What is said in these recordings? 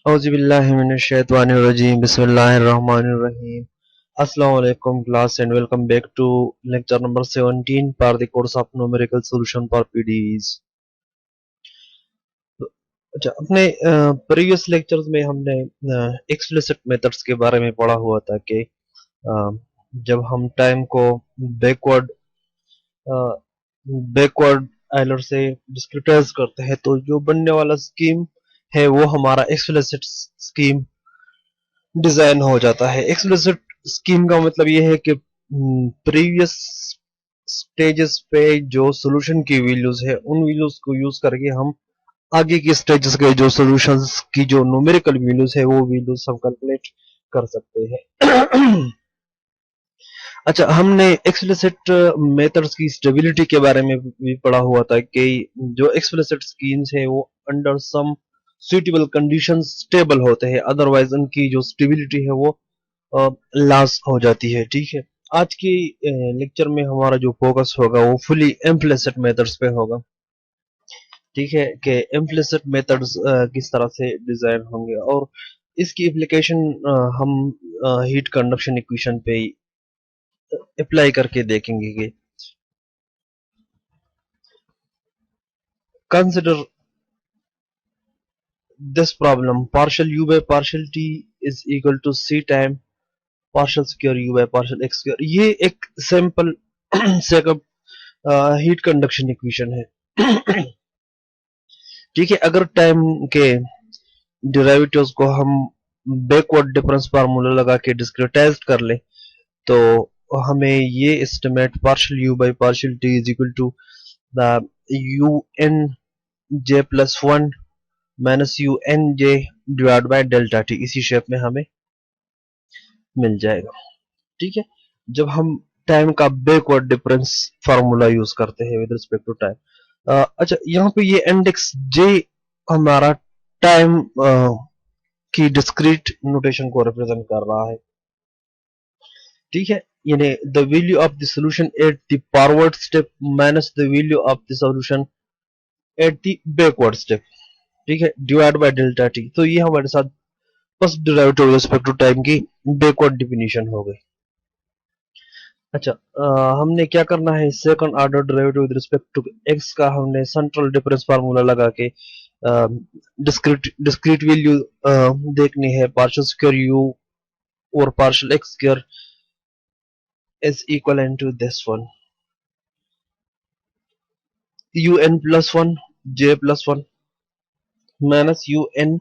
औज़ुबिल्लाहिमिनश्शैतानिर्रजीम बिस्मिल्लाहिर्रहमानिर्रहीम Assalamu alaikum class and welcome back to lecture number 17 for the course of numerical solution for PDEs। अच्छा, अपने previous lectures में हमने explicit methods के बारे में पढ़ा हुआ था कि जब हम टाइम को बैकवर्ड बैकवर्ड आइलर से डिस्क्रिटाइज करते हैं तो जो बनने वाला स्कीम है वो हमारा एक्सप्लिसिट स्कीम डिजाइन हो जाता है। एक्सप्लिसिट स्कीम का मतलब ये है कि प्रीवियस स्टेजेस पे जो सॉल्यूशन की वैल्यूज है उन वैल्यूज को यूज करके हम आगे की स्टेजेस के जो सॉल्यूशंस की जो न्यूमेरिकल वैल्यूज है वो वैल्यूज हम कैलकुलेट कर सकते हैं। अच्छा, हमने एक्सप्लिसिट मेथड्स की स्टेबिलिटी के बारे में भी पढ़ा हुआ था कि जो एक्सप्लिसिट स्कीम्स है वो under some suitable conditions stable होते हैं, अदरवाइज उनकी जो स्टेबिलिटी है वो लॉस हो जाती है। ठीक है, आज की लेक्चर में हमारा जो फोकस होगा वो फुली इम्प्लिसिट मेथड्स पे होगा। ठीक है, कि इम्प्लिसिट मेथड्स किस तरह से डिजाइन होंगे और इसकी एप्लीकेशन हम हीट कंडक्शन इक्वेशन पे अप्लाई करके देखेंगे कि consider this problem partial u by partial t is equal to c time partial square u by partial x square। ये एक simple second heat conduction equation है। ठीक है, अगर टाइम के डेरिवेटिव्स को हम बैकवर्ड डिफरेंस फार्मूला लगा के डिस्क्रिटाइज कर ले तो हमें ये estimate partial u by partial t is equal to the U N J plus one minus U N J divide by delta T इसी शेप में हमें मिल जाएगा। ठीक है, जब हम टाइम का बैकवर्ड डिफरेंस फार्मूला यूज करते हैं विद रिस्पेक्ट टू टाइम। अच्छा, यहाँ पे ये इंडेक्स जे हमारा टाइम की डिस्क्रीट नोटेशन को रिप्रेजेंट कर रहा है। ठीक है, यानी the value of the solution at the forward step minus the value of the solution at the backward step. ठीक है, डिवाइड बाय डेल्टा टी। तो ये हमारे साथ first derivative with respect to time की बैकवर्ड डिफिनीशन हो गई। अच्छा, हमने क्या करना है, second order derivative with respect to X का हमने सेंट्रल डिफरेंस फार्मूला लगा के डिस्क्रीट वैल्यू देखनी है। पार्शियल स्क्वायर यू और partial X square is equal to this one U N plus one J plus one minus U N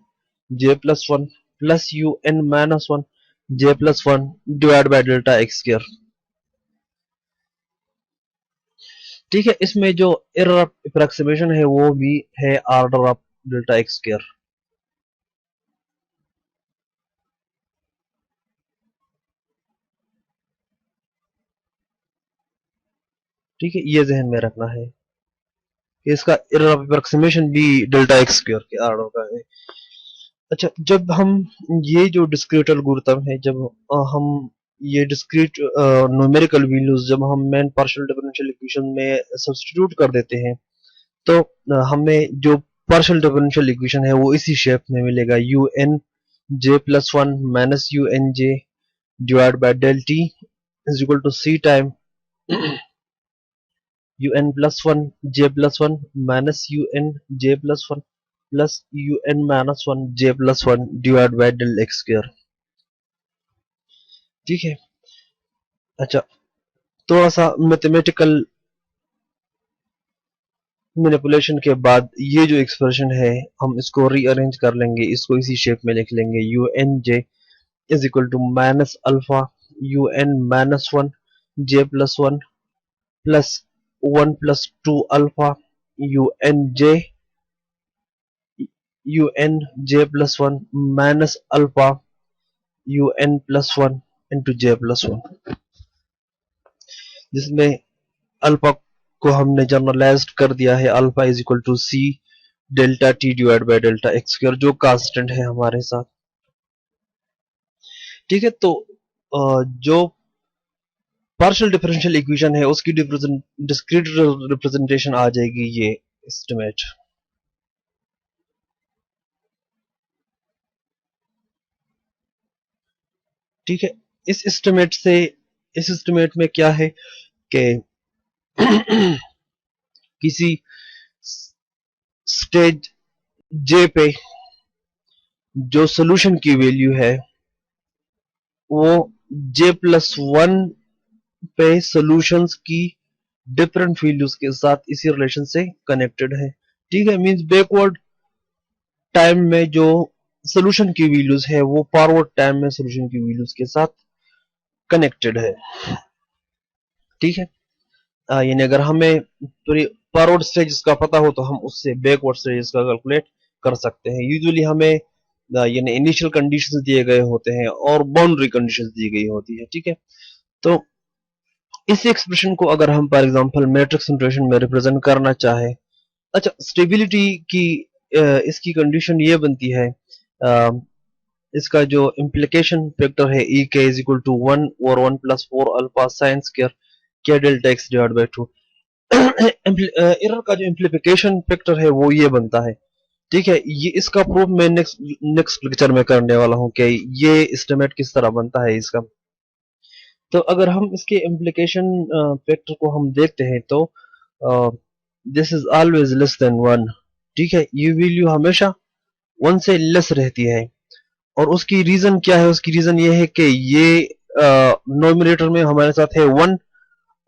J plus one plus U N minus one J plus one divide by delta X square. ठीक है, इसमें जो error of approximation है वो भी है order of delta X square. ठीक है, ये जहन में रखना है कि इसका एरर ऑफ अप्रोक्सीमेशन भी डेल्टा एक्स स्क्वायर के ऑर्डर का है। अच्छा, जब हम ये जो डिस्क्रीट एल्गोरिथम है, जब हम ये डिस्क्रीट न्यूमेरिकल वैल्यूज जब हम मेन पार्शियल डिफरेंशियल इक्वेशन में सब्स्टिट्यूट कर देते हैं तो हमें जो पार्शियल डिफरेंशियल इक्वेशन है वो इसी शेप में मिलेगा। U N J plus one minus U N J divide by del T is equal to C time U N plus one J plus one minus U N J plus one plus U N minus one J plus one divide by del X square. ठीक है, अच्छा, थोड़ा सा mathematical manipulation के बाद ये जो expression है हम इसको रीअरेंज कर लेंगे, इसको इसी शेप में लिख लेंगे। U N J is equal to minus alpha U N minus one J plus one plus one plus two alpha U N J U N J plus one minus alpha U N plus one into J plus one, जिसमें alpha को हमने generalize कर दिया है। Alpha is equal to C delta T divide by delta X square जो constant है हमारे साथ। ठीक है, तो जो पार्शियल डिफरेंशियल इक्वेशन है उसकी डिस्क्रीट रिप्रेजेंटेशन आ जाएगी ये एस्टिमेट। ठीक है। इस एस्टिमेट में क्या है कि किसी स्टेज जे पे जो सोल्यूशन की वैल्यू है वो J+1 पे सॉल्यूशंस की डिफरेंट वैल्यूज के साथ इसी रिलेशन से कनेक्टेड है। ठीक है, मींस बैकवर्ड टाइम में जो सॉल्यूशन की वैल्यूज है वो फॉरवर्ड टाइम में सॉल्यूशन की वैल्यूज के साथ कनेक्टेड है। ठीक है, यानी अगर हमें पूरी फॉरवर्ड स्टेजेस का पता हो तो हम उससे बैकवर्ड स्टेजेस का कैलकुलेट कर सकते हैं। यूजुअली हमें यानी इनिशियल कंडीशंस दिए गए होते हैं और बाउंड्री कंडीशंस दी गई होती है। ठीक है, तो इस एक्सप्रेशन को अगर हम फॉर एग्जांपल मैट्रिक्स नोटेशन में रिप्रेजेंट करना चाहे, अच्छा स्टेबिलिटी की इसकी कंडीशन ये बनती है, इसका जो इम्प्लीकेशन फैक्टर है ई के इज इक्वल टू 1 और 1+4 अल्फा साइन स्क्वायर के delta x divide by 2। Error का जो इम्प्लीकेशन फैक्टर है वो ये बनता है। ठीक है, ये इसका प्रूफ मैं नेक्स्ट लेक्चर में करने वाला हूँ कि ये एस्टिमेट किस तरह बनता है इसका। तो अगर हम इसके इम्प्लीकेशन फैक्टर को हम देखते हैं तो this is always less than 1। ठीक है, ये वैल्यू हमेशा 1 से लेस रहती है और उसकी रीजन क्या है? उसकी रीजन ये है कि ये नोमिनेटर में हमारे साथ है 1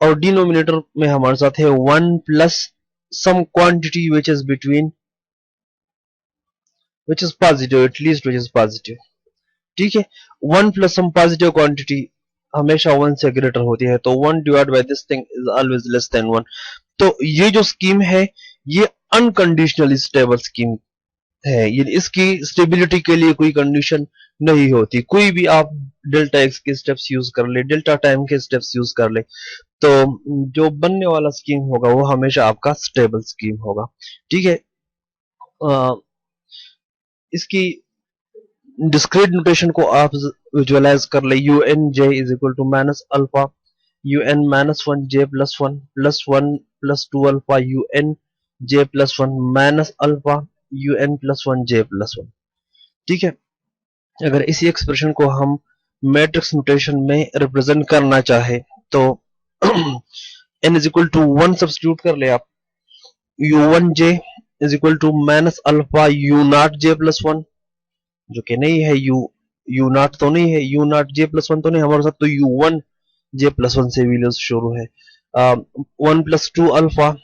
और डिनोमिनेटर में हमारे साथ है 1 plus some quantity which is positive, at least which is positive। ठीक है, 1 प्लस सम पॉजिटिव क्वांटिटी हमेशा 1 से ग्रेटर होती है, तो 1 divide by this thing is always less than 1। तो ये जो स्कीम है ये अनकंडीशनली स्टेबल स्कीम है, ये इसकी स्टेबिलिटी के लिए कोई कंडीशन नहीं होती। कोई भी आप डेल्टा एक्स के स्टेप्स यूज कर ले, डेल्टा टाइम के स्टेप्स यूज कर ले, तो जो बनने वाला स्कीम होगा वो हमेशा आपका स्टेबल स्कीम होगा। ठीक है, इसकी डिस्क्रीट नोटेशन को आप विजुअलाइज कर ले, U N J is equal to minus alpha U N minus one J plus one plus two alpha U N J plus one minus alpha U N plus one J plus one. ठीक है, अगर इसी expression को हम matrix notation में represent करना चाहे तो n is equal to 1 substitute कर ले आप, u1j is equal to minus alpha u not j plus one, जो कि नहीं है, यू नॉट तो नहीं है, U not J plus one तो नहीं हमारे साथ, तो U one J plus one से वैल्यूज शुरू है। 1+2 alpha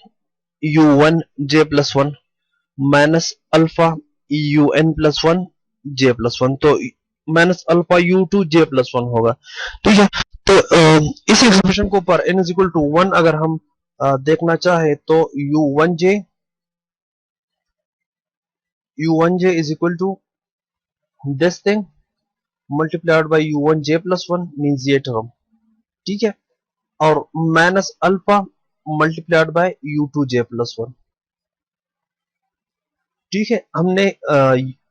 U one J plus one minus alpha U N plus one J plus one, तो minus alpha you two J plus one होगा। ठीक है, तो इस एक्सप्रेशन को पर n इज इक्वल टू 1 अगर हम देखना चाहे तो u1j is equal to this thing multiplied by u1j plus one means ये टर्म। ठीक है, और minus alpha multiplied by u2j plus one. ठीक है, हमने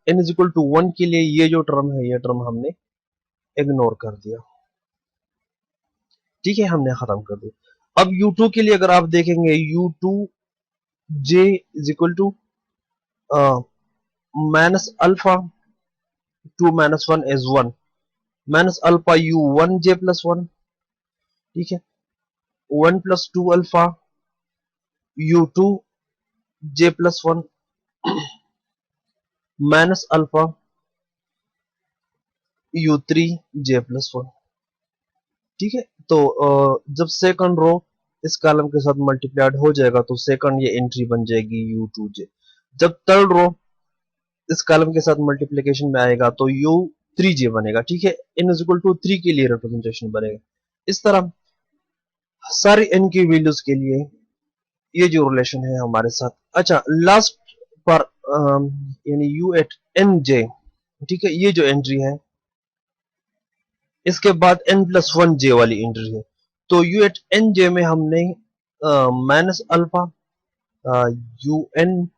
n इज इक्वल टू 1 के लिए ये जो टर्म है ये टर्म हमने इग्नोर कर दिया। ठीक है, हमने खत्म कर दिया। अब u2 के लिए अगर आप देखेंगे u2j is equal to minus alpha 2 minus 1 is 1 minus alpha u1j plus one. ठीक है, 1+2 alpha u2j plus one minus alpha u3j plus one. ठीक है, तो जब सेकंड रो इस कॉलम के साथ मल्टीप्लाइड हो जाएगा तो सेकंड ये एंट्री बन जाएगी u2j। जब थर्ड रो इस कॉलम के साथ मल्टीप्लिकेशन में आएगा तो u3j बनेगा। ठीक है, n इज इक्वल टू 3 के लिए रिप्रेजेंटेशन बनेगा। इस तरह सारी n की वैल्यूज के लिए ये जो रिलेशन है हमारे साथ। अच्छा, लास्ट पर यानी u एट एन जे, ठीक है, ये जो एंट्री है इसके बाद n+1j वाली एंट्री है, तो u एट एन जे में हमने minus alpha U N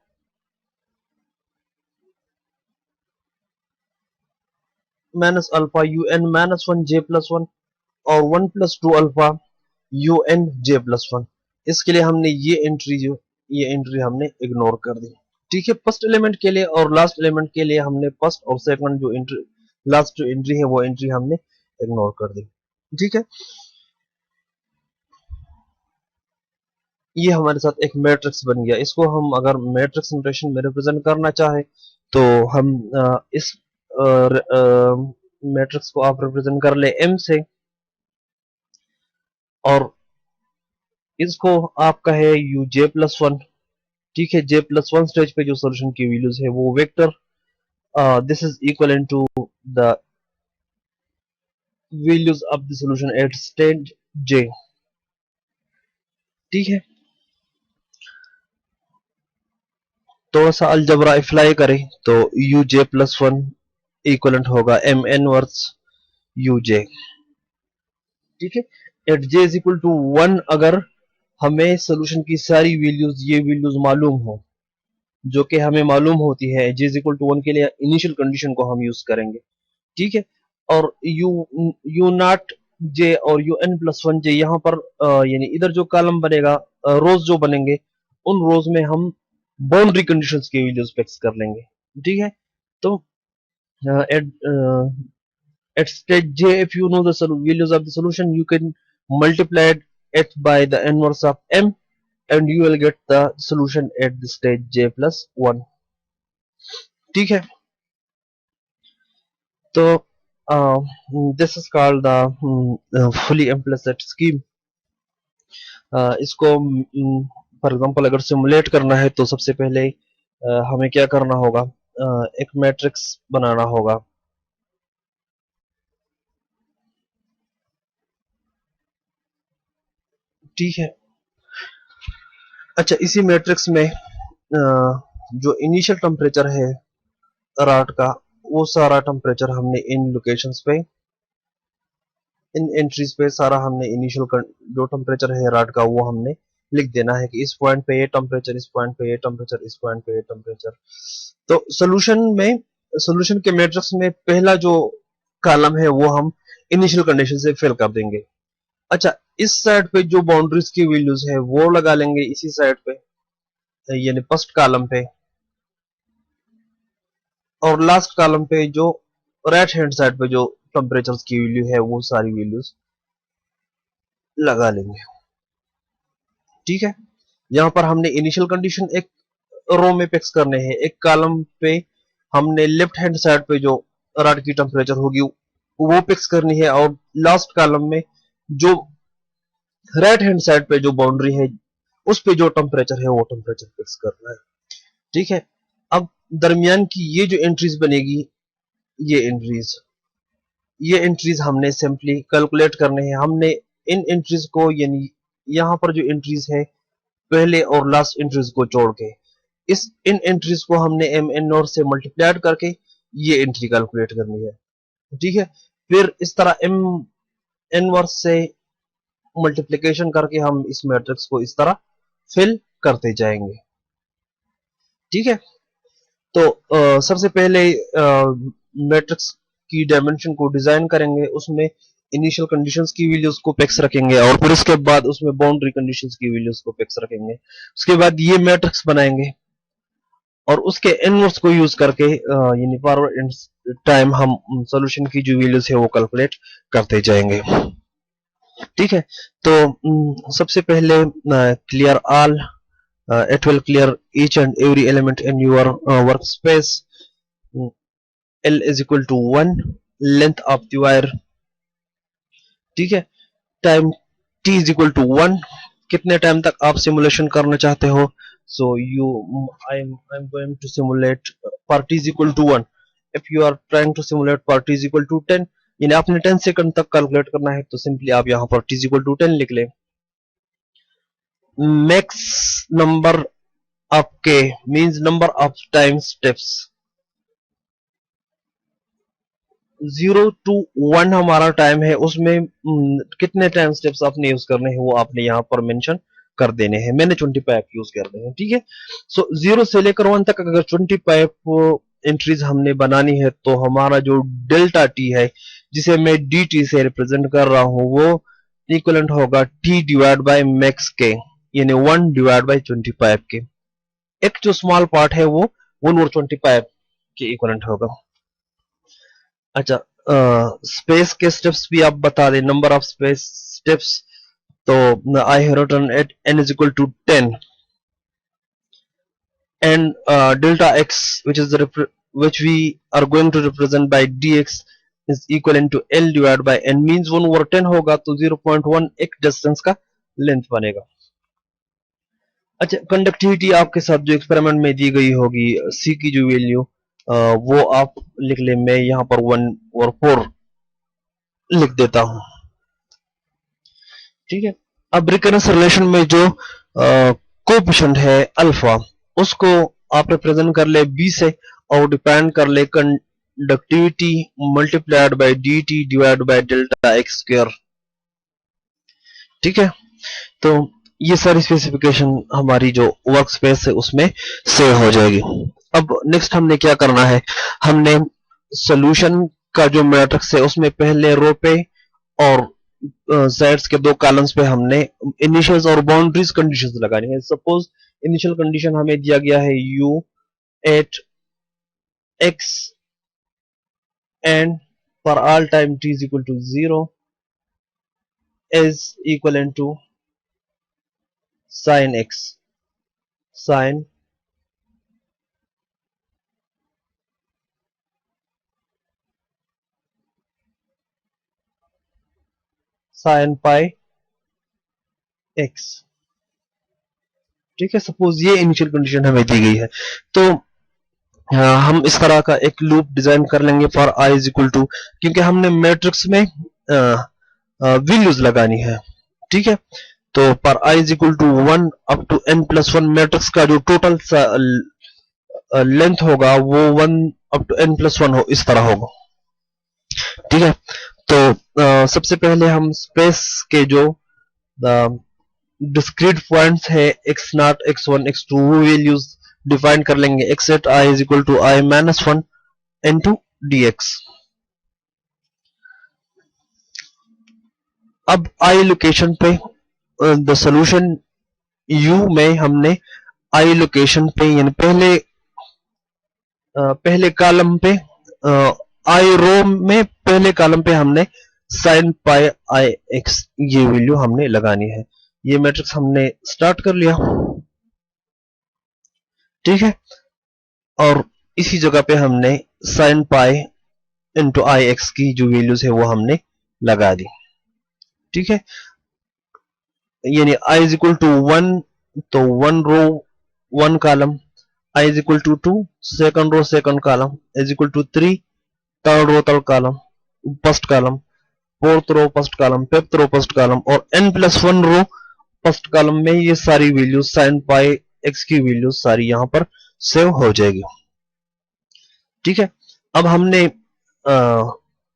minus alpha U N minus one J plus one और 1+2 alpha U N J plus one, इसके लिए हमने ये एंट्री हमने इग्नोर कर दी। ठीक है, फर्स्ट एलिमेंट के लिए और लास्ट एलिमेंट के लिए हमने फर्स्ट और सेकंड जो एंट्री लास्ट जो एंट्री है वो एंट्री हमने इग्नोर कर दी। ठीक है, ये हमारे साथ एक मैट्रिक्स बन गया। इसको हम अगर मैट्रिक्स नोटेशन में रिप्रेजेंट करना चाहे तो हम इस मैट्रिक्स को आप रिप्रेजेंट कर ले m से, और इसको आप कहे u j+1। ठीक है, j+1 स्टेज पे जो सोल्यूशन की वैल्यूज है वो vector, this is equal to the values of the solution at stage j। ठीक है, थोड़ा सा अलजबरा अप्लाई करें तो uj+1 इक्वलेंट होगा m इनवर्स uj। ठीक है, at j is equal to 1 अगर हमें सोल्यूशन की सारी वैल्यूज, ये वैल्यूज मालूम हो, जो कि हमें मालूम होती है, j इज इक्वल टू 1 के लिए इनिशियल कंडीशन को हम यूज करेंगे। ठीक है, और u नॉट j और un+1 j यहाँ पर यानी इधर जो कॉलम बनेगा, रोज जो बनेंगे, उन रोज में हम बाउंड्री कंडीशंस की वैल्यूज फिक्स कर लेंगे। ठीक है, तो eight at stage j, if you know the values of the solution, you can multiply it by the inverse of m, and you will get the solution at the stage j+1। ठीक है, तो this is called the fully implicit scheme। इसको for example अगर simulate करना है तो सबसे पहले हमें क्या करना होगा, एक मैट्रिक्स बनाना होगा। ठीक है, अच्छा, इसी मैट्रिक्स में जो इनिशियल टेम्परेचर है रॉड का, वो सारा टेम्परेचर हमने इन लोकेशंस पे, इन एंट्रीज पे सारा हमने इनिशियल जो टेम्परेचर है रॉड का वो हमने लिख देना है कि इस पॉइंट पे ये टेम्परेचर, इस पॉइंट पे ये टेम्परेचर, इस पॉइंट पे ये टेम्परेचर। तो सोल्यूशन के मैट्रिक्स में पहला जो कॉलम है वो हम इनिशियल कंडीशन से फिल कर देंगे। अच्छा, इस साइड पे जो बाउंड्रीज की वैल्यूज है वो लगा लेंगे इसी साइड पे, यानी फर्स्ट कॉलम पे, और लास्ट कॉलम पे जो राइट हैंड साइड पे जो टेम्परेचर की वैल्यू है वो सारी वैल्यूज लगा लेंगे। ठीक है, यहाँ पर हमने इनिशियल कंडीशन एक रो में फिक्स करने हैं, एक कॉलम पे हमने लेफ्ट हैंड साइड पे जो रॉड की टेम्परेचर होगी वो फिक्स करनी है, और लास्ट कॉलम में जो राइट हैंड साइड पे जो बाउंड्री है उस पे जो टेम्परेचर है वो टेम्परेचर फिक्स करना है। ठीक है, अब दरमियान की ये जो एंट्रीज बनेगी, ये एंट्रीज हमने सिंपली कैलकुलेट करने हैं। हमने इन एंट्रीज को, यानी यहाँ पर जो एंट्रीज है पहले और लास्ट एंट्रीज को जोड़ के, इन एंट्रीज को हमने एम एन और से मल्टीप्लाइड करके ये एंट्री कैलकुलेट करनी है। ठीक है, फिर इस तरह एम एन वर्स से मल्टीप्लिकेशन करके हम इस मैट्रिक्स को इस तरह फिल करते जाएंगे। ठीक है, तो सबसे पहले मैट्रिक्स की डायमेंशन को डिजाइन करेंगे, उसमें इनिशियल कंडीशंस की वैल्यूज को फिक्स रखेंगे, और फिर उसके बाद उसमें बाउंड्री कंडीशंस की वैल्यूज को फिक्स रखेंगे। उसके बाद ये मैट्रिक्स बनाएंगे और उसके इनवर्स को यूज करके यानी फॉरवर्ड टाइम हम सॉल्यूशन की जो वैल्यूज है वो कैलकुलेट करते जाएंगे। ठीक है, तो सबसे पहले clear all, it will clear each and every element in your workspace। L is equal to 1, length of the wire। ठीक है, time t is equal to 1, कितने टाइम तक आप सिमुलेशन करना चाहते हो। so I'm going to simulate for t is equal to 1। if you are trying to simulate for t is equal to 10, यानी आपने 10 सेकंड तक कैलकुलेट करना है, तो सिंपली आप यहाँ पर t is equal to 10 लिख लें। मैक्स नंबर आपके means number of time steps, 0 to 1 हमारा टाइम है, उसमें कितने टाइम स्टेप्स आपने यूज करने हैं वो आपने यहाँ पर मेंशन कर देने हैं। मैंने 25 यूज कर देने हैं। ठीक है, सो 0 से लेकर 1 तक अगर 25 एंट्रीज हमने बनानी है तो हमारा जो डेल्टा टी है, जिसे मैं डी टी से रिप्रेजेंट कर रहा हूं, वो इक्वलेंट होगा टी डिवाइड बाय मैक्स के, यानी 1 डिवाइड बाय 25 के। एक जो स्मॉल पार्ट है वो 1/25 के इक्वलेंट होगा। अच्छा, स्पेस के स्टेप्स भी आप बता दें, नंबर ऑफ स्पेस स्टेप्स। तो I have written at n is equal to 10 and delta x, which we are going to represent by dx, is equivalent to L divided by n, means 1 over 10 होगा तो 0.1 एक distance का length बनेगा। अच्छा, conductivity आपके साथ जो experiment में दी गई होगी, सी की जो वैल्यू वो आप लिख ले, मैं यहाँ पर 1 और 4 लिख देता हूँ। ठीक है, अब रिकरेंस रिलेशन में जो कोएफिशिएंट है अल्फा, उसको आप रिप्रेजेंट कर ले बी से और डिपेंड कर ले conductivity multiplied by dt divide by delta X square. ठीक है, तो ये सारी स्पेसिफिकेशन हमारी जो वर्क स्पेस है उसमें सेव हो जाएगी। अब नेक्स्ट हमने क्या करना है, हमने सॉल्यूशन का जो मैट्रिक्स है उसमें पहले रो पे और साइड्स के दो कॉलम्स पे हमने इनिशियल्स और बाउंड्रीज कंडीशंस लगानी है। सपोज इनिशियल कंडीशन हमें दिया गया है u at x and for all time t is equal to 0 is equivalent to sin x, sin pi x। ठीक है, सपोज ये इनिशियल कंडीशन हमें दी गई है, तो हम इस तरह का एक लूप डिजाइन कर लेंगे for i is equal to, क्योंकि हमने मैट्रिक्स में वैल्यूज लगानी है। ठीक है, तो पर i is equal to 1 up to n+1 matrix का जो टोटल लेंथ होगा वो 1 अप टू n+1 हो, इस तरह होगा। ठीक है, तो सबसे पहले हम स्पेस के जो डिस्क्रीट पॉइंट्स है x0, x1, x2 वो वैल्यूज डिफाइन कर लेंगे। x at i is equal to i-1 into dx। अब i लोकेशन पे द सॉल्यूशन u में हमने i लोकेशन पे यानी पहले कॉलम पे i रो में पहले कॉलम पे हमने sin pi i x ये वैल्यू हमने लगानी है। ये मैट्रिक्स हमने स्टार्ट कर लिया। ठीक है, और इसी जगह पे हमने sin pi इंटू आई एक्स की जो वैल्यूज है वो हमने लगा दी। ठीक है, यानी i इज इक्वल टू 1 तो 1 row 1 column, i is equal to 2 second row second column, is equal to 3 third row third column first column, fourth row first column, fifth row first column और n+1 row first column में ये सारी values sin pi x की values सारी यहां पर save हो जाएगी। ठीक है, अब हमने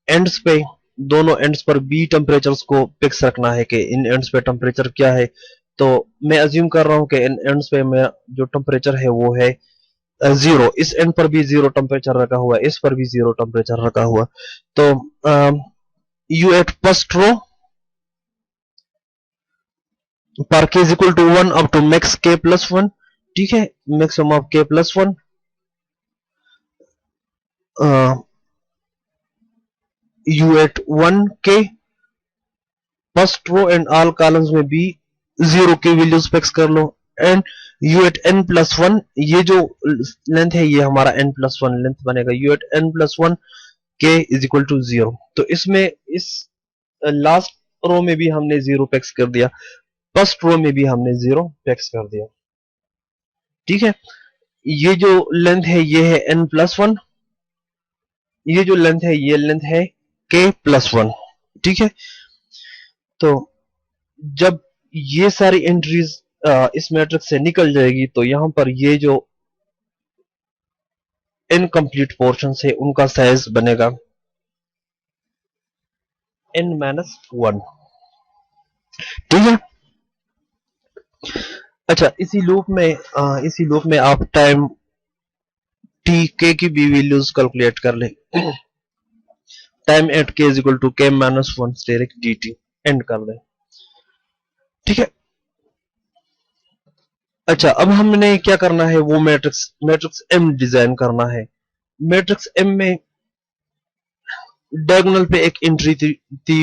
एंड्स पे दोनों एंड्स पर बी टेम्परेचर्स को फिक्स रखना है कि इन एंड्स पे टेम्परेचर क्या है। तो मैं अज्यूम कर रहा हूं कि इन एंड्स पे मैं जो टेम्परेचर है वो है 0, इस एंड पर भी 0 टेम्परेचर रखा हुआ, इस पर भी 0 टेम्परेचर रखा हुआ। तो u एट फर्स्ट रो पर k is equal to 1 up to max k+1। ठीक है, maximum of k+1 u at 1k first row and all columns में भी 0 की वैल्यूज फिक्स कर लो, एंड u एट n+1 ये जो लेंथ है ये हमारा n+1 लेंथ बनेगा, u at n+1 k is equal to 0। तो इसमें इस लास्ट रो में भी हमने 0 फिक्स कर दिया, फर्स्ट रो में भी हमने 0 फिक्स कर दिया। ठीक है, ये जो लेंथ है ये है n+1, ये जो लेंथ है ये लेंथ है k+1। ठीक है, तो जब ये सारी एंट्रीज इस मैट्रिक्स से निकल जाएगी तो यहां पर ये जो इनकम्प्लीट पोर्शन है उनका साइज बनेगा n-1। ठीक है, अच्छा इसी लूप में आप टाइम t k की भी वैल्यूज कैलकुलेट कर ले। Time at k is equal to k-1 direct dt end कर ले। ठीक है, अच्छा अब हमने क्या करना है, वो मैट्रिक्स M डिजाइन करना है। मैट्रिक्स M में डायगोनल पे एक एंट्री थी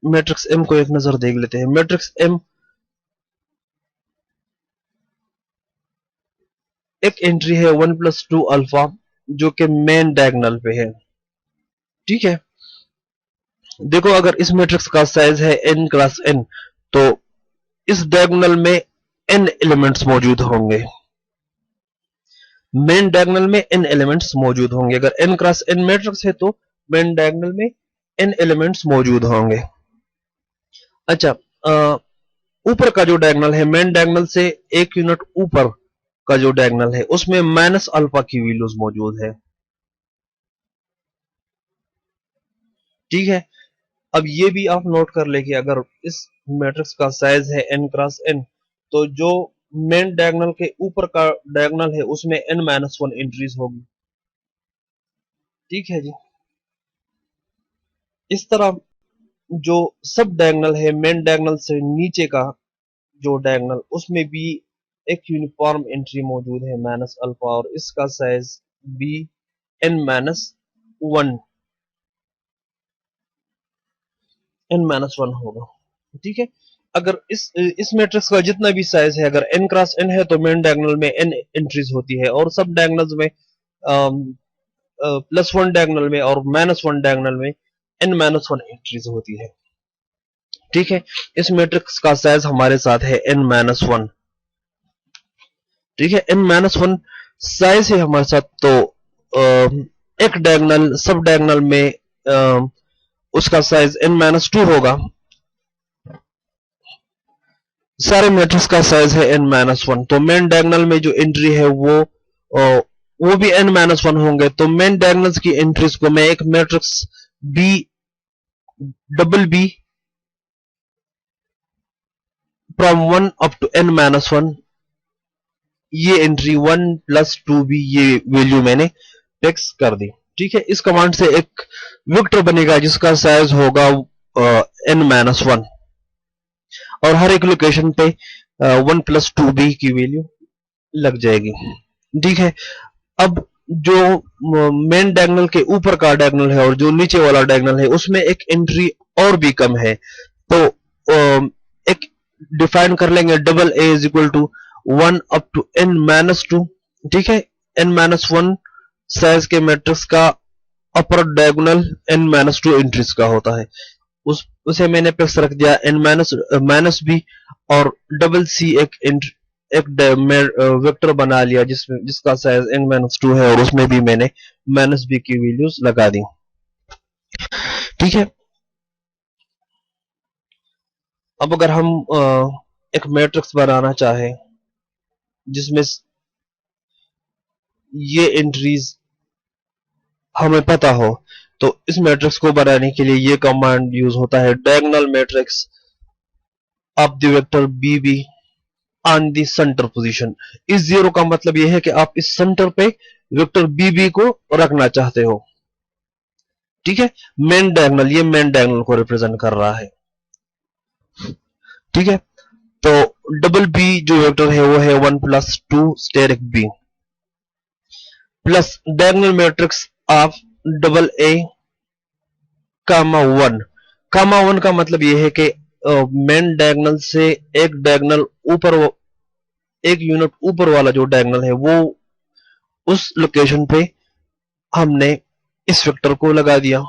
मैट्रिक्स एम को एक नजर देख लेते हैं। मैट्रिक्स एम एक एंट्री है 1+2 अल्फा जो कि मेन डायगोनल पे है। ठीक है, देखो अगर इस मैट्रिक्स का साइज है n क्रॉस n तो इस डायगोनल में n एलिमेंट्स मौजूद होंगे। मेन डायगोनल में n एलिमेंट्स मौजूद होंगे। अगर n क्रॉस n मैट्रिक्स है तो मेन डायगोनल में n एलिमेंट्स मौजूद होंगे। अच्छा, ऊपर का जो डायगोनल है, मेन डायगोनल से एक यूनिट ऊपर का जो डायगोनल है उसमें माइनस अल्फा की वैल्यूज मौजूद है। ठीक है, अब ये भी आप नोट कर ले कि अगर इस मैट्रिक्स का साइज है n क्रॉस n तो जो मेन डायगोनल के ऊपर का डायगोनल है उसमें n-1 एंट्रीज होगी। ठीक है जी, इस तरह जो सब डायगोनल है, मेन डायगोनल से नीचे का जो डायगोनल उसमें भी एक यूनिफॉर्म एंट्री मौजूद है माइनस अल्फा, और इसका साइज भी n-1 होगा। ठीक है, अगर इस मैट्रिक्स का जितना भी साइज है, अगर n क्रॉस n है तो मेन डायगोनल में n एंट्रीज होती है, और सब डायगोनल्स में +1 डायगोनल में और -1 डायगोनल में n-1 एंट्रीज होती है। ठीक है, इस मैट्रिक्स का साइज हमारे साथ है n-1। ठीक है, n-1 साइज है हमारे साथ, तो एक डायगोनल सब डायगोनल में उसका साइज n-2 होगा। सारे मैट्रिक्स का साइज है n-1, तो मेन डायगोनल में जो एंट्री है वो भी n-1 होंगे। तो मेन डायगोनल्स की एंट्रीज को मैं एक matrix B double B from 1 up to n-1, ये एंट्री 1+2b ये वैल्यू मैंने फिक्स कर दी। ठीक है, इस कमांड से एक वेक्टर बनेगा जिसका साइज होगा n-1, और हर एक लोकेशन पे 1+2b की वैल्यू लग जाएगी। ठीक है, अब जो मेन डायगोनल के ऊपर का डायगोनल है और जो नीचे वाला डायगोनल है उसमें एक एंट्री और भी कम है, तो एक डिफाइन कर लेंगे double A is equal to 1 up to n-2। ठीक है, n-1 साइज के मैट्रिक्स का अपर डायगोनल n-2 एंट्रीज का होता है। उसे मैंने फिक्स रख दिया n-b, और डबल सी एक वेक्टर बना लिया जिसका साइज n-2 है, और उसमें भी मैंने -b की वैल्यूज लगा दी। ठीक है, अब अगर हम एक मैट्रिक्स बनाना चाहें जिसमें ये एंट्रीज हमें पता हो, तो इस मैट्रिक्स को बनाने के लिए ये कमांड यूज होता है, diagonal matrix of the vector bb on the centre position. इस जीरो का मतलब यह है कि आप इस सेंटर पे वेक्टर bb को रखना चाहते हो। ठीक है, मेन डायगोनल, ये मेन डायगोनल को रिप्रेजेंट कर रहा है। ठीक है, तो डबल बी जो वेक्टर है वो है 1+2 asterisk B plus diagonal matrix of double A comma 1 का मतलब यह है कि मेन डायगोनल से एक डायगोनल ऊपर, एक यूनिट ऊपर वाला जो डायगोनल है वो उस लोकेशन पे हमने इस वेक्टर को लगा दिया।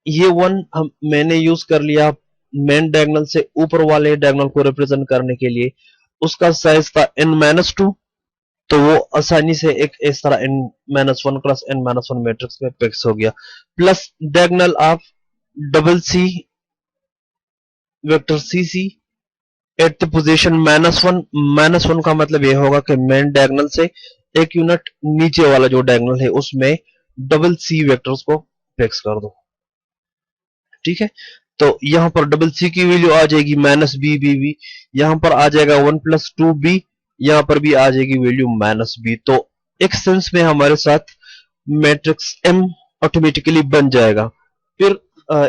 ये 1 मैंने यूज कर लिया मेन डायगोनल से ऊपर वाले डायगोनल को रिप्रेजेंट करने के लिए। उसका साइज था n-2, तो वो आसानी से एक इस तरह n-1 क्रॉस n-1 मैट्रिक्स में फिक्स हो गया। Plus diagonal of double C vector cc at the position -1 का मतलब यह होगा कि मेन डायगोनल से एक यूनिट नीचे वाला जो डायगोनल है उसमें डबल सी वेक्टर्स को फिक्स कर दो। ठीक है, तो यहां पर डबल सी की वैल्यू आ जाएगी -b, यहां पर आ जाएगा 1+2b, यहां पर भी आ जाएगी वैल्यू -b। तो एक सेंस में हमारे साथ मैट्रिक्स m ऑटोमेटिकली बन जाएगा। फिर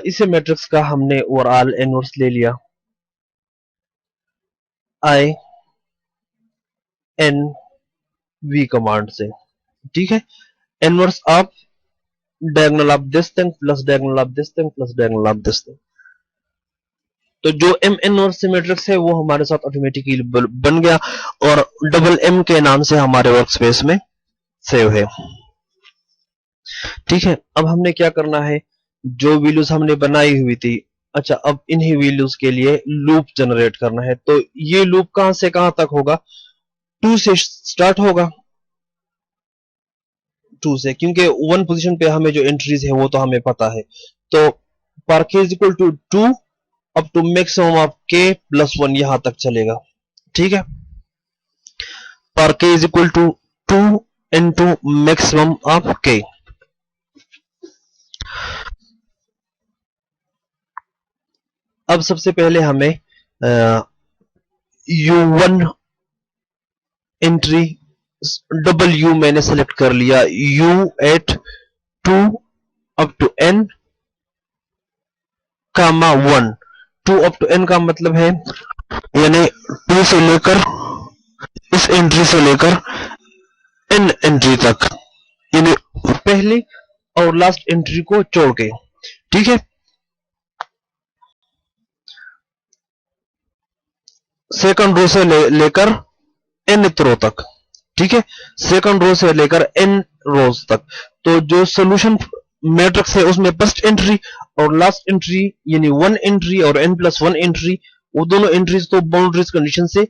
इसे मैट्रिक्स का हमने ओवरऑल इनवर्स ले लिया, I n वी कमांड से, ठीक है। Inverse of diagonal of this thing plus diagonal of this thing plus diagonal of this thing. तो जो एम इनवर्स मैट्रिक्स है वो हमारे साथ ऑटोमेटिकली बन गया और डबल एम के नाम से हमारे वर्कस्पेस में सेव है, ठीक है। अब हमने क्या करना है, जो वैल्यूज हमने बनाई हुई थी, अच्छा अब इन्हीं वैल्यूज के लिए लूप जनरेट करना है। तो ये लूप कहां से कहां तक होगा, 2 से स्टार्ट होगा, 2 से, क्योंकि 1 पोजीशन पे हमें जो एंट्रीज है वो तो हमें पता है। तो पर k is equal to 2 up to maximum of k plus 1 यहां तक चलेगा, ठीक है। पर k is equal to 2 into maximum of k। अब सबसे पहले हमें u1 एंट्री डबल यू मैंने सेलेक्ट कर लिया, u at 2 up to n comma 1। 2 up to n का मतलब है यानी 2 से लेकर इस एंट्री से लेकर n एंट्री तक, यानी पहली और लास्ट एंट्री को छोड़ के, ठीक है। सेकंड रो से लेकर n रो तक, ठीक है। सेकंड रो से लेकर n रोज तक। तो जो सोल्यूशन मैट्रिक्स है उसमें फर्स्ट एंट्री और लास्ट एंट्री यानी 1 एंट्री और n प्लस 1 एंट्री, वो दोनों एंट्रीज तो बाउंड्रीज कंडीशन से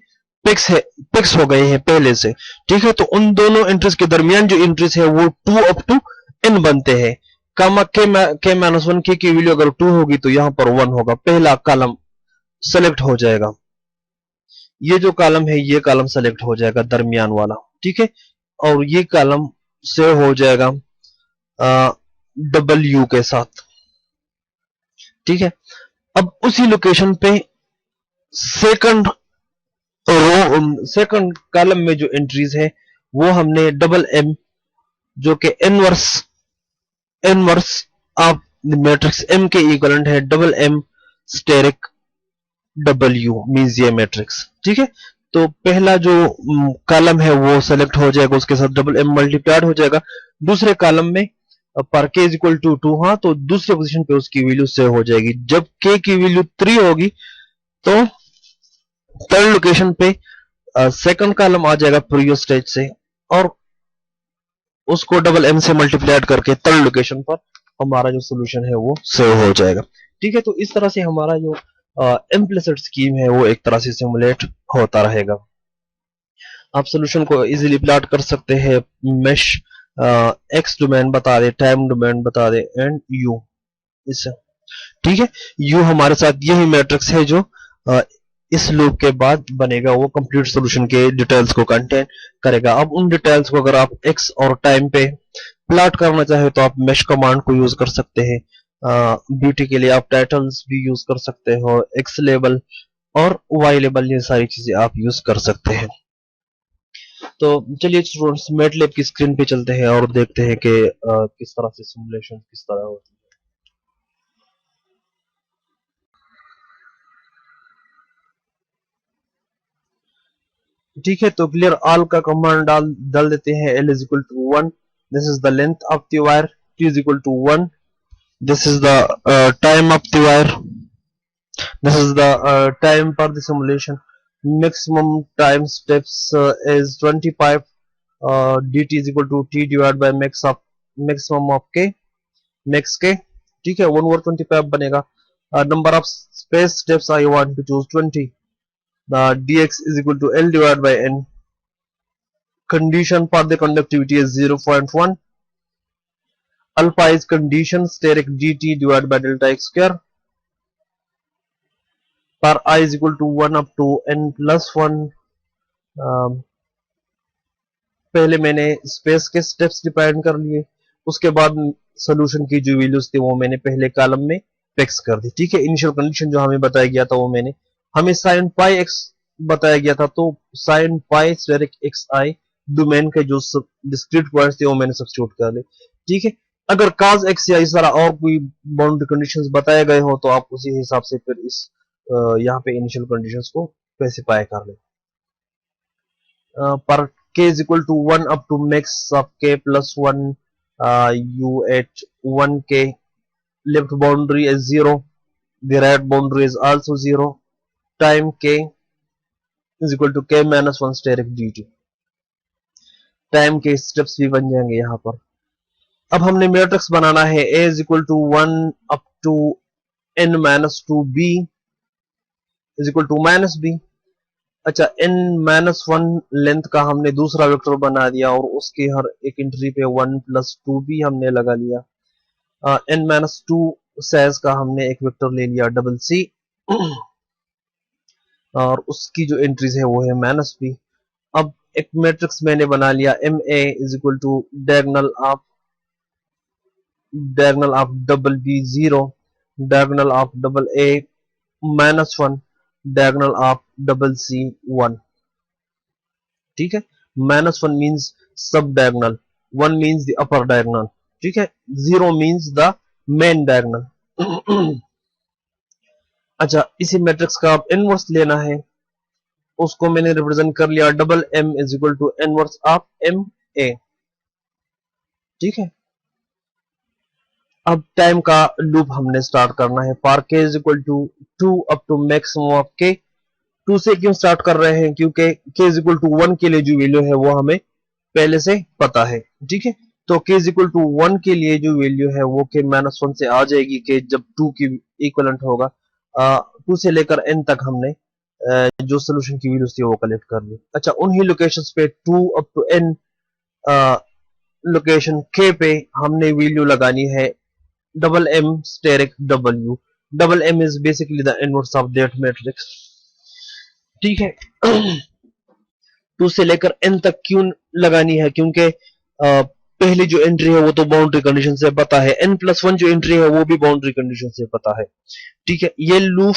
फिक्स हो गए हैं पहले से, ठीक है। तो उन दोनों एंट्रीज के दरमियान जो एंट्रीज है वो 2 अप टू n बनते हैं। कामा k माइनस 1 k की वैल्यू अगर 2 होगी तो यहां पर 1 होगा, पहला कॉलम सेलेक्ट हो जाएगा। ये जो कॉलम है ये कॉलम सेलेक्ट हो जाएगा दरमियान वाला, ठीक है। और ये कॉलम सेव हो जाएगा डबल यू के साथ, ठीक है। अब उसी लोकेशन पे सेकंड सेकंड कॉलम में जो एंट्रीज है वो हमने डबल एम, जो कि इनवर्स ऑफ मैट्रिक्स एम के इक्विवेलेंट है double M asterisk double U means ये मैट्रिक्स, ठीक है। तो पहला जो कॉलम है वो सेलेक्ट हो जाएगा, उसके साथ डबल एम मल्टीप्लाइड हो जाएगा। दूसरे कॉलम में पर k इज इक्वल टू 2, हाँ, तो दूसरे पोजीशन पे उसकी वैल्यू सेव हो जाएगी। जब k की वैल्यू 3 होगी तो थर्ड लोकेशन पे सेकंड कॉलम आ जाएगा प्रीवियस स्टेज से और उसको डबल एम से मल्टीप्लाइड करके थर्ड लोकेशन पर हमारा जो सोल्यूशन है वो सेव हो जाएगा, ठीक है। तो इस तरह से हमारा जो इम्प्लिसिट स्कीम है वो एक तरह से सिमुलेट होता रहेगा। आप सोल्यूशन को इजीली प्लॉट कर सकते हैं, मेश एक्स डोमेन बता दे, टाइम डोमेन बता दे एंड यू, इससे, ठीक है। यू हमारे साथ यही मैट्रिक्स है जो इस लूप के बाद बनेगा, वो कंप्लीट सॉल्यूशन के डिटेल्स को कंटेन करेगा। अब उन डिटेल्स को अगर आप एक्स और टाइम पे प्लॉट करना चाहे तो आप मेश कमांड को यूज कर सकते हैं। ब्यूटी के लिए आप टाइटल्स भी यूज कर सकते हो, एक्स लेबल और वाई लेबल, ये सारी चीजें आप यूज कर सकते हैं। तो चलिए स्टूडेंट्स मैटलैब की स्क्रीन पे चलते हैं और देखते हैं कि किस तरह से सिमुलेशन किस तरह होती है। ठीक है, तो क्लियर ऑल का कमांड डाल देते हैं। l is equal to 1, this is the length of the wire, t is equal to 1, this is the time of the wire, this is the time for the simulation, maximum time steps is 25, dt is equal to t divided by maximum of k, max k, ठीक है, 1 over 25 बनेगा। number of space steps I want to choose 20, dx is equal to l divided by n, condition for the conductivity is 0.1, alpha is condition steric dt divided by delta x square, for I is equal to 1 up to n plus 1। पहले मैंने space के steps define कर लिए, उसके बाद solution की जो values थी वो मैंने पहले कॉलम में फिक्स कर दी, ठीक है। इनिशियल कंडीशन जो हमें बताया गया था वो हमें साइन पाई एक्स बताया गया था, तो साइन पाई स्फेरिक एक्स आई डोमेन के जो डिस्क्रीट पॉइंट्स थे वो मैंने सब्स्टिट्यूट कर लिए, ठीक है। अगर काज एक्स या इस तरह और कोई बाउंड्री कंडीशंस बताए गए हो तो आप उसी हिसाब से फिर इस यहाँ पे इनिशियल कंडीशंस को स्पेसिफाई कर लें। पर k is equal to 1 up to max of k plus 1 u at 1k. Left boundary is 0, the right boundary is also 0. Time k is equal to k minus 1 steric dt. Time के steps भी बन जाएंगे यहाँ पर। अब हमने matrix बनाना है a is equal to 1 up to n minus 2 b is equal to minus b। अच्छा, n माइनस 1 लेंथ का हमने दूसरा वेक्टर बना दिया और उसके हर एक एंट्री पे 1 प्लस 2 भी हमने लगा लिया। n माइनस 2 साइज का हमने एक वेक्टर ले लिया डबल सी और उसकी जो एंट्रीज है वो है माइनस बी। अब एक मैट्रिक्स मैंने बना लिया M A is equal to diagonal of double B 0, diagonal of double A minus 1, diagonal of double C 1। ठीक है, minus 1 means sub diagonal, 1 means the upper diagonal. ठीक है, 0 मीन्स द मेन डायगोनल। अच्छा, इसी matrix का आप inverse लेना है, उसको मैंने रिप्रेजेंट कर लिया double M is equal to inverse of M A. ठीक है, अब टाइम का लूप हमने स्टार्ट करना है। For K is equal to 2 up to maximum of K. 2 से क्यों स्टार्ट कर रहे हैं? क्योंकि के इज इक्वल टू 1 के लिए जो वैल्यू है वो हमें पहले से पता है। ठीक है, तो के इज इक्वल टू 1 के लिए जो वैल्यू है वो के माइनस 1 से आ जाएगी, के जब 2 की इक्वलेंट होगा। 2 से लेकर n तक हमने जो सोल्यूशन की वैल्यूज थी वो कलेक्ट कर ली। अच्छा, उन्हीं लोकेशंस पे 2 up to n location k पे हमने वैल्यू लगानी है double M asterisk W. Double M is basically the inverse of that matrix. ठीक है, 2 से लेकर n तक क्यों लगानी है? क्योंकि पहली जो एंट्री है वो तो बाउंड्री कंडीशन से पता है, n प्लस 1 जो एंट्री है वो भी बाउंड्री कंडीशन से पता है। ठीक है, ये लूप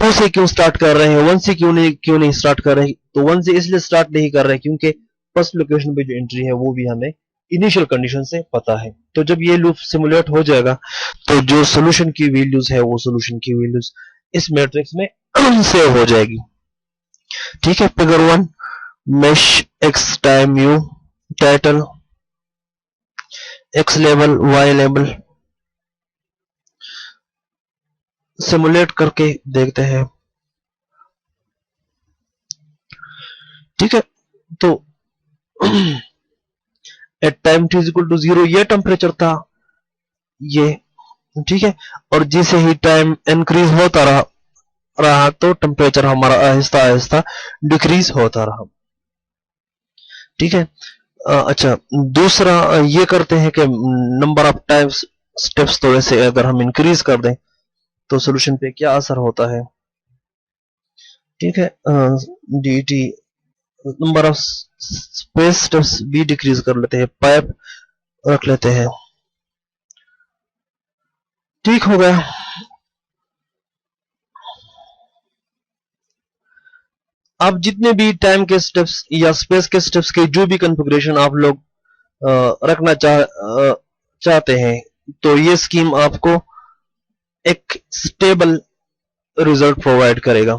2 से क्यों स्टार्ट कर रहे हैं, 1 से क्यों नहीं स्टार्ट कर रहे हैं? तो 1 से इसलिए स्टार्ट नहीं कर रहे हैं क्योंकि फर्स्ट लोकेशन पे जो एंट्री है वो भी हमें इनिशियल कंडीशन से पता है। तो जब ये लूप सिमुलेट हो जाएगा तो जो सोल्यूशन की वैल्यूज है वो सोल्यूशन की वैल्यूज इस मैट्रिक्स में सेव हो जाएगी। ठीक है, figure 1 mesh X time U, title X level Y level. Simulate करके देखते हैं। ठीक है, तो at time t equal to 0 ये टेम्परेचर था ये। ठीक है, और जैसे ही टाइम इंक्रीज होता रहा तो टेम्परेचर हमारा आहिस्ता आहिस्ता डिक्रीज होता रहा। ठीक है, अच्छा, दूसरा ये करते हैं कि नंबर ऑफ टाइम्स स्टेप्स थोड़े से अगर हम इंक्रीज कर दें तो सोल्यूशन पे क्या असर होता है। ठीक है, D T number of space steps भी डिक्रीज कर लेते हैं, पाइप रख लेते हैं। ठीक हो गया। अब जितने भी टाइम के स्टेप्स या स्पेस के स्टेप्स के जो भी कॉन्फ़िगरेशन आप लोग रखना चाहते हैं तो ये स्कीम आपको एक स्टेबल रिजल्ट प्रोवाइड करेगा।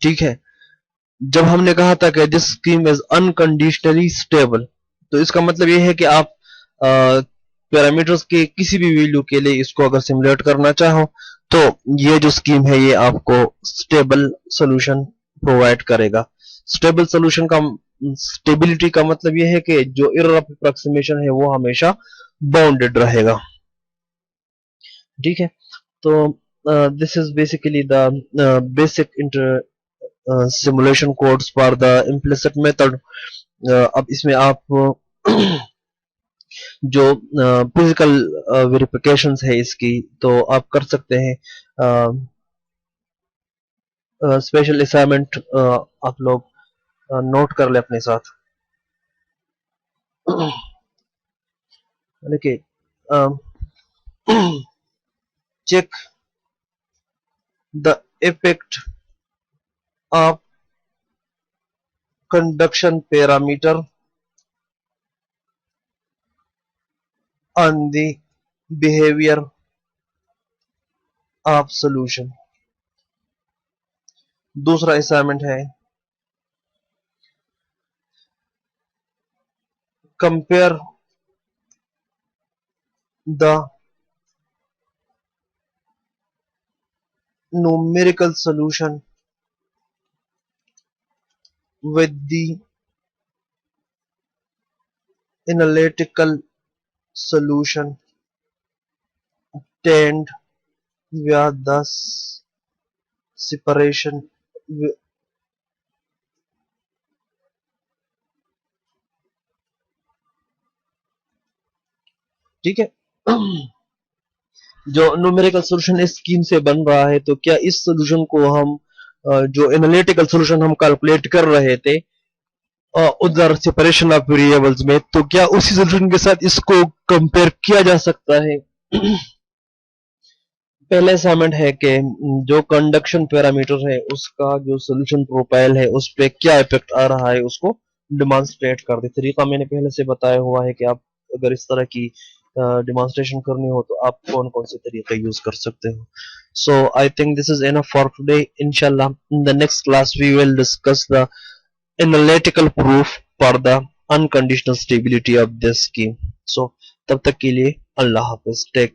ठीक है, जब हमने कहा था कि this scheme is unconditionally stable, तो इसका मतलब ये है कि आप पैरामीटर्स के किसी भी वैल्यू के लिए इसको अगर सिमुलेट करना चाहो तो ये जो स्कीम है ये आपको स्टेबल सॉल्यूशन प्रोवाइड करेगा। स्टेबल सॉल्यूशन का स्टेबिलिटी का मतलब ये है कि जो एरर ऑफ अप्रोक्सीमेशन है वो हमेशा बाउंडेड रहेगा। ठीक है, तो this is basically the basic simulation codes for the implicit method. अब इसमें आप जो फिजिकल वेरिफिकेशंस है इसकी तो आप कर सकते हैं। स्पेशल असाइनमेंट आप लोग नोट कर ले अपने साथ। देखिए, check the effect of conduction parameter on the behavior of solution। दूसरा असाइनमेंट है compare the numerical solution with the analytical solution obtained via the separation. ठीक है। जो न्यूमेरिकल सॉल्यूशन इस स्कीम से बन रहा है, तो क्या इस सॉल्यूशन को हम जो एनालिटिकल सॉल्यूशन हम कैलकुलेट कर रहे थे उधर सेपरेशन ऑफ वेरिएबल्स में, तो क्या उसी सॉल्यूशन के साथ इसको कंपेयर किया जा सकता है? पहले असाइनमेंट है कि जो कंडक्शन पैरामीटर है उसका जो सोल्यूशन प्रोफाइल है उस पे क्या इफेक्ट आ रहा है उसको डिमॉन्स्ट्रेट कर दे। तरीका मैंने पहले से बताया हुआ है कि आप अगर इस तरह की डिमॉन्स्ट्रेशन करनी हो तो आप कौन कौन से तरीके यूज कर सकते हो। So I think this is enough for today. इंशाल्लाह in the next class we will discuss the analytical proof for the unconditional stability of this scheme. So तब तक के लिए अल्लाह हाफिज। टेक